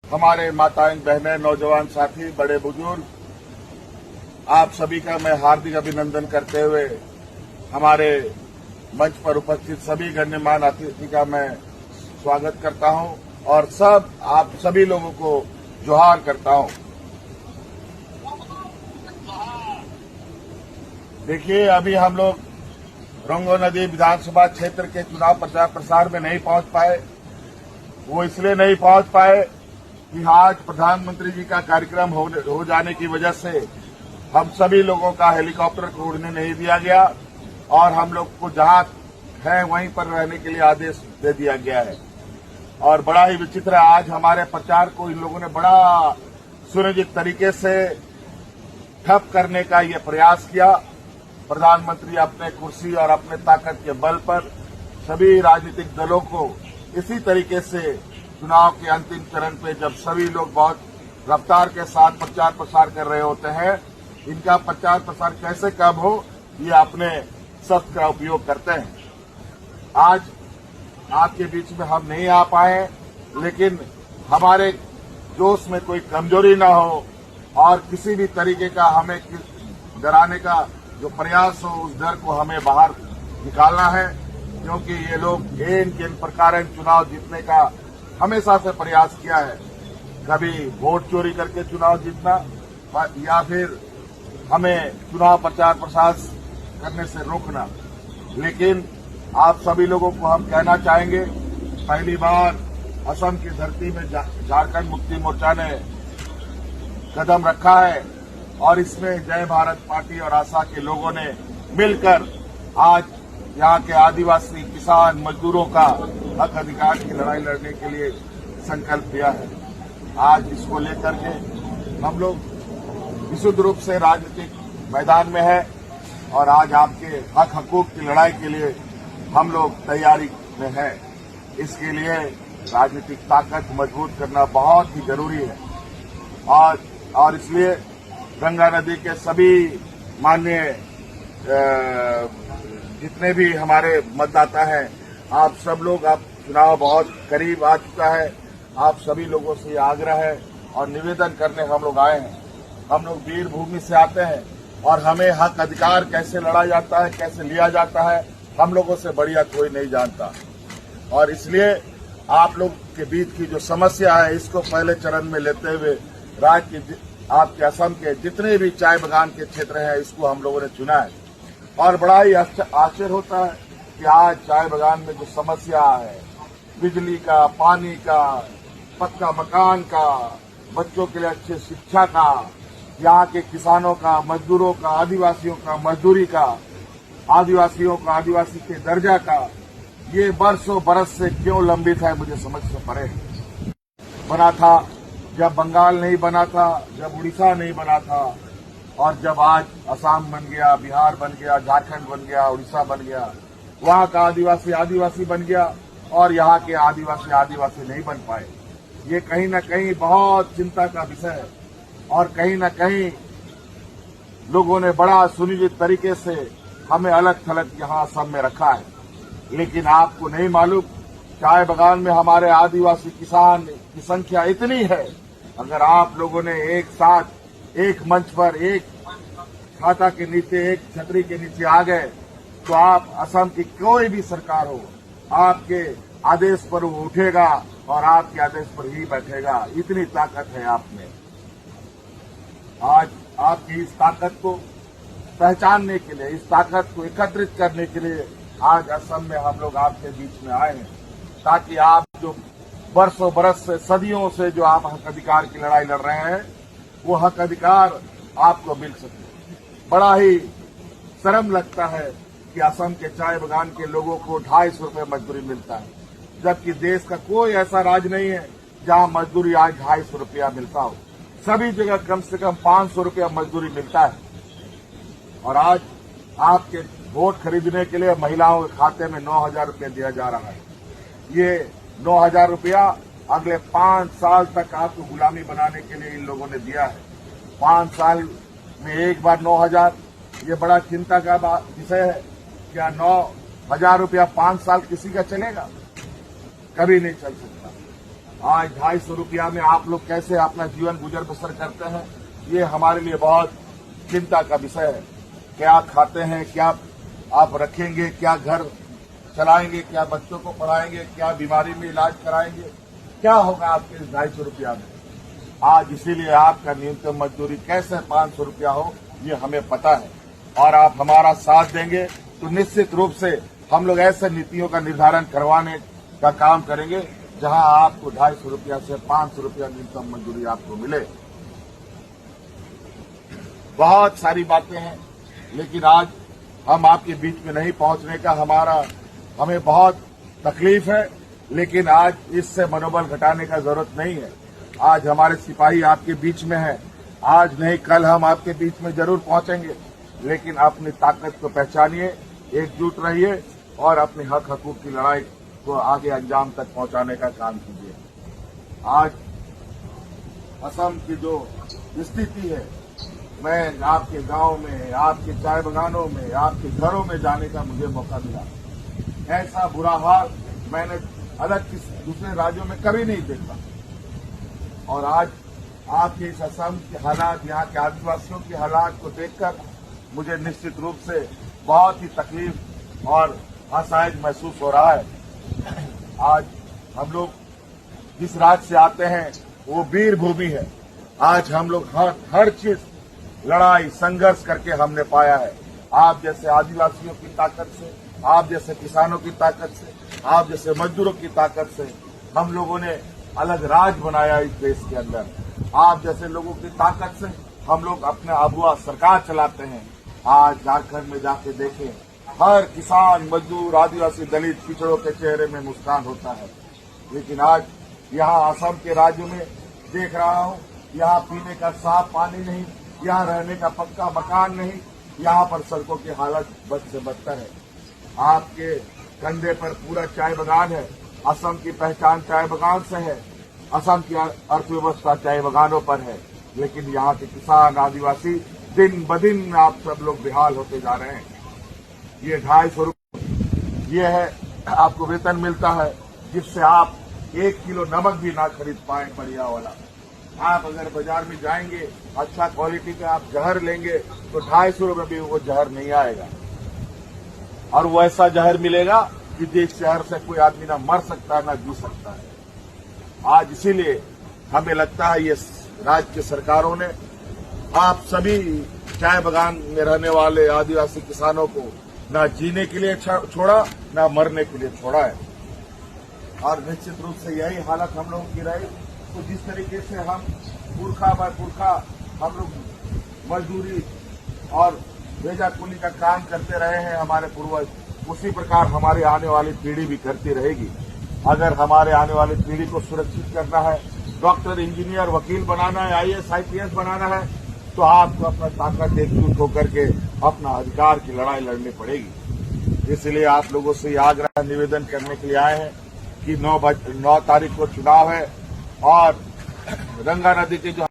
हमारे माताएं, बहनें, नौजवान साथी, बड़े बुजुर्ग, आप सभी का मैं हार्दिक अभिनंदन करते हुए हमारे मंच पर उपस्थित सभी गण्यमान्य अतिथि का मैं स्वागत करता हूं और आप सभी लोगों को जोहार करता हूं। देखिए, अभी हम लोग रंगो नदी विधानसभा क्षेत्र के चुनाव प्रचार प्रसार में नहीं पहुंच पाए। वो इसलिए नहीं पहुंच पाए कि आज प्रधानमंत्री जी का कार्यक्रम हो जाने की वजह से हम सभी लोगों का हेलीकॉप्टर को उड़ने नहीं दिया गया और हम लोग को जहां है वहीं पर रहने के लिए आदेश दे दिया गया है। और बड़ा ही विचित्र है, आज हमारे प्रचार को इन लोगों ने बड़ा सुनियोजित तरीके से ठप करने का ये प्रयास किया। प्रधानमंत्री अपने कुर्सी और अपने ताकत के बल पर सभी राजनीतिक दलों को इसी तरीके से चुनाव के अंतिम चरण पे जब सभी लोग बहुत रफ्तार के साथ प्रचार प्रसार कर रहे होते हैं, इनका प्रचार प्रसार कैसे कम हो, ये अपने शस्त्र का उपयोग करते हैं। आज आपके बीच में हम नहीं आ पाए, लेकिन हमारे जोश में कोई कमजोरी न हो और किसी भी तरीके का हमें डराने का जो प्रयास हो, उस डर को हमें बाहर निकालना है, क्योंकि ये लोग किन प्रकार चुनाव जीतने का हमेशा से प्रयास किया है। कभी वोट चोरी करके चुनाव जीतना या फिर हमें चुनाव प्रचार प्रसार करने से रोकना। लेकिन आप सभी लोगों को हम कहना चाहेंगे, पहली बार असम की धरती में झारखंड मुक्ति मोर्चा ने कदम रखा है और इसमें जय भारत पार्टी और आशा के लोगों ने मिलकर आज यहाँ के आदिवासी, किसान, मजदूरों का हक अधिकार की लड़ाई लड़ने के लिए संकल्प लिया है। आज इसको लेकर के हम लोग विशुद्ध रूप से राजनीतिक मैदान में है और आज आपके हक हकूक की लड़ाई के लिए हम लोग तैयारी में हैं। इसके लिए राजनीतिक ताकत मजबूत करना बहुत ही जरूरी है और इसलिए गंगा नदी के सभी माननीय जितने भी हमारे मतदाता हैं, आप सब लोग, आप चुनाव बहुत करीब आ चुका है, आप सभी लोगों से आग्रह है और निवेदन करने हम लोग आए हैं। हम लोग वीर भूमि से आते हैं और हमें हक अधिकार कैसे लड़ा जाता है, कैसे लिया जाता है, हम लोगों से बढ़िया कोई नहीं जानता। और इसलिए आप लोग के बीच की जो समस्या है, इसको पहले चरण में लेते हुए आपके असम के जितने भी चाय बागान के क्षेत्र हैं, इसको हम लोगों ने चुना है। और बड़ा ही आश्चर्य होता है कि आज चाय बागान में जो समस्या है, बिजली का, पानी का, पक्का मकान का, बच्चों के लिए अच्छी शिक्षा का, यहाँ के किसानों का, मजदूरों का, आदिवासियों का मजदूरी का, आदिवासियों का आदिवासी के दर्जा का, ये बरसों बरस से क्यों लंबित है, मुझे समझ से परे है। बना था जब बंगाल नहीं बना था, जब उड़ीसा नहीं बना था, और जब आज असम बन गया, बिहार बन गया, झारखंड बन गया, उड़ीसा बन गया, वहां का आदिवासी आदिवासी बन गया और यहाँ के आदिवासी आदिवासी नहीं बन पाए। ये कहीं न कहीं बहुत चिंता का विषय है और कहीं न कहीं लोगों ने बड़ा सुनियोजित तरीके से हमें अलग थलग यहाँ असम में रखा है। लेकिन आपको नहीं मालूम, चाय बागान में हमारे आदिवासी किसान की संख्या इतनी है, अगर आप लोगों ने एक साथ एक मंच पर, एक छाता के नीचे, एक छतरी के नीचे आ गए, तो आप असम की कोई भी सरकार हो, आपके आदेश पर वो उठेगा और आपके आदेश पर ही बैठेगा। इतनी ताकत है आप में। आज आपकी इस ताकत को पहचानने के लिए, इस ताकत को एकत्रित करने के लिए आज असम में हम लोग आपके बीच में आए हैं, ताकि आप जो बरसों बरस से, सदियों से जो आप हक अधिकार की लड़ाई लड़ रहे हैं, वो हक अधिकार आपको मिल सके। बड़ा ही शर्म लगता है कि असम के चाय बागान के लोगों को 250 रुपये मजदूरी मिलता है, जबकि देश का कोई ऐसा राज्य नहीं है जहां मजदूरी आज 250 रुपया मिलता हो। सभी जगह कम से कम 500 रुपया मजदूरी मिलता है। और आज आपके वोट खरीदने के लिए महिलाओं के खाते में 9,000 रुपया दिया जा रहा है। ये 9,000 रुपया अगले 5 साल तक आपको गुलामी बनाने के लिए इन लोगों ने दिया है। 5 साल में एक बार 9,000, ये बड़ा चिंता का विषय है। क्या 9,000 रुपया 5 साल किसी का चलेगा? कभी नहीं चल सकता। आज 250 रुपया में आप लोग कैसे अपना जीवन गुजर बसर करते हैं, ये हमारे लिए बहुत चिंता का विषय है। क्या खाते हैं, क्या आप रखेंगे, क्या घर चलाएंगे, क्या बच्चों को पढ़ाएंगे, क्या बीमारी में इलाज कराएंगे, क्या होगा आपके इस 250 रुपया में। आज इसीलिए आपका न्यूनतम मजदूरी कैसे 500 रुपया हो, ये हमें पता है। और आप हमारा साथ देंगे तो निश्चित रूप से हम लोग ऐसे नीतियों का निर्धारण करवाने का काम करेंगे जहां आपको 250 रुपया से 500 रुपया न्यूनतम मजदूरी आपको मिले। बहुत सारी बातें हैं, लेकिन आज हम आपके बीच में नहीं पहुंचने का हमें बहुत तकलीफ है, लेकिन आज इससे मनोबल घटाने का जरूरत नहीं है। आज हमारे सिपाही आपके बीच में हैं, आज नहीं कल हम आपके बीच में जरूर पहुंचेंगे, लेकिन अपनी ताकत को पहचानिए, एकजुट रहिए और अपने हक हकूक की लड़ाई को आगे अंजाम तक पहुंचाने का काम कीजिए। आज असम की जो स्थिति है, मैं आपके गांव में, आपके चाय बागानों में, आपके घरों में जाने का मुझे मौका मिला। ऐसा बुरा हाल मैंने अलग किसी दूसरे राज्यों में कभी नहीं देखा। और आज आपके इस असम के हालात, यहाँ के आदिवासियों के हालात को देखकर मुझे निश्चित रूप से बहुत ही तकलीफ और असहाय महसूस हो रहा है। आज हम लोग जिस राज्य से आते हैं वो वीर भूमि है। आज हम लोग हर चीज लड़ाई संघर्ष करके हमने पाया है। आप जैसे आदिवासियों की ताकत से, आप जैसे किसानों की ताकत से, आप जैसे मजदूरों की ताकत से हम लोगों ने अलग राज बनाया इस देश के अंदर। आप जैसे लोगों की ताकत से हम लोग अपने आबुआ सरकार चलाते हैं। आज झारखंड में जाके देखें, हर किसान, मजदूर, आदिवासी, दलित, पिछड़ों के चेहरे में मुस्कान होता है। लेकिन आज यहाँ असम के राज्य में देख रहा हूँ, यहाँ पीने का साफ पानी नहीं, यहाँ रहने का पक्का मकान नहीं, यहाँ पर सड़कों की हालत बद से बदतर है। आपके कंधे पर पूरा चाय बागान है। असम की पहचान चाय बागान से है। असम की अर्थव्यवस्था चाय बागानों पर है। लेकिन यहाँ के किसान, आदिवासी दिन ब दिन आप सब लोग बेहाल होते जा रहे हैं। ये 250 रुपये ये है आपको वेतन मिलता है, जिससे आप 1 किलो नमक भी ना खरीद पाए बढ़िया वाला। आप अगर बाजार में जाएंगे, अच्छा क्वालिटी का आप जहर लेंगे तो 250 रुपये भी वो जहर नहीं आएगा। और वो ऐसा जहर मिलेगा कि जिस जहर से कोई आदमी ना मर सकता है ना जी सकता है। आज इसीलिए हमें लगता है ये राज्य की सरकारों ने आप सभी चाय बागान में रहने वाले आदिवासी किसानों को ना जीने के लिए छोड़ा, ना मरने के लिए छोड़ा है। और निश्चित रूप से यही हालत हम लोगों की रही। तो जिस तरीके से हम पुरखा बाय पुरखा हम लोग मजदूरी और भेजा कुली का काम करते रहे हैं हमारे पूर्वज, उसी प्रकार हमारी आने वाली पीढ़ी भी करती रहेगी। अगर हमारे आने वाली पीढ़ी को सुरक्षित करना है, डॉक्टर, इंजीनियर, वकील बनाना है, IAS, IPS बनाना है, तो आपको अपना ताकत एकजुट होकर के अपना अधिकार की लड़ाई लड़नी पड़ेगी। इसलिए आप लोगों से यह आग्रह निवेदन करने के लिए आए हैं कि 9 तारीख को चुनाव है और गंगा नदी के जो